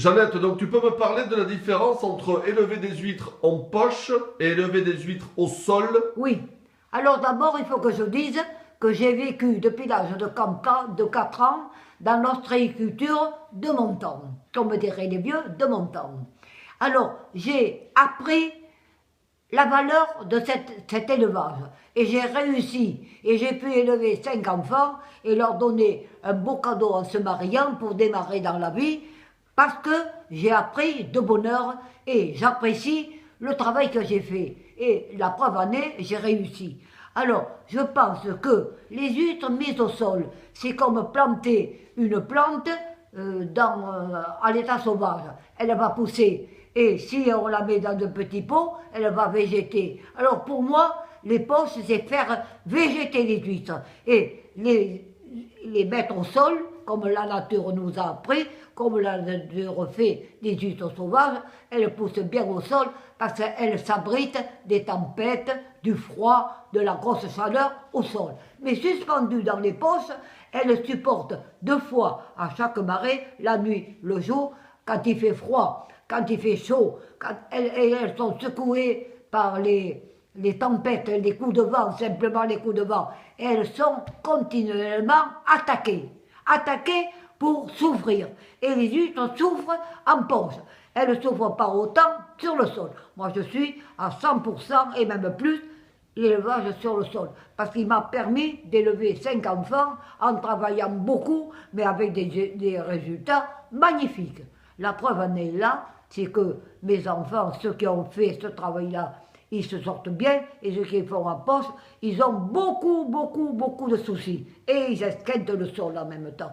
Jeannette, donc tu peux me parler de la différence entre élever des huîtres en poche et élever des huîtres au sol? Oui. Alors d'abord, il faut que je dise que j'ai vécu depuis l'âge de 4 ans dans l'ostréiculture de montagne, comme diraient les vieux, de montagne. Alors, j'ai appris la valeur de cet élevage. Et j'ai réussi. Et j'ai pu élever 5 enfants et leur donner un beau cadeau en se mariant pour démarrer dans la vie, parce que j'ai appris de bonheur et j'apprécie le travail que j'ai fait. Et la preuve en est, j'ai réussi. Alors, je pense que les huîtres mises au sol, c'est comme planter une plante à l'état sauvage. Elle va pousser. Et si on la met dans de petits pots, elle va végéter. Alors pour moi, les poches, c'est faire végéter les huîtres. Et les mettre au sol, comme la nature nous a appris, comme la nature fait des huîtres sauvages, elles poussent bien au sol parce qu'elles s'abritent des tempêtes, du froid, de la grosse chaleur au sol. Mais suspendues dans les poches, elles supportent 2 fois à chaque marée, la nuit, le jour, quand il fait froid, quand il fait chaud, elles sont secouées par les tempêtes, les coups de vent, simplement les coups de vent, et elles sont continuellement attaquées pour souffrir. Et les huîtres souffrent en poche. Elles ne souffrent pas autant sur le sol. Moi, je suis à 100% et même plus l'élevage sur le sol, parce qu'il m'a permis d'élever 5 enfants en travaillant beaucoup, mais avec des résultats magnifiques. La preuve en est là, c'est que mes enfants, ceux qui ont fait ce travail-là, ils se sortent bien, et ceux qui font en poche, ils ont beaucoup de soucis, et ils esquintent le sol en même temps.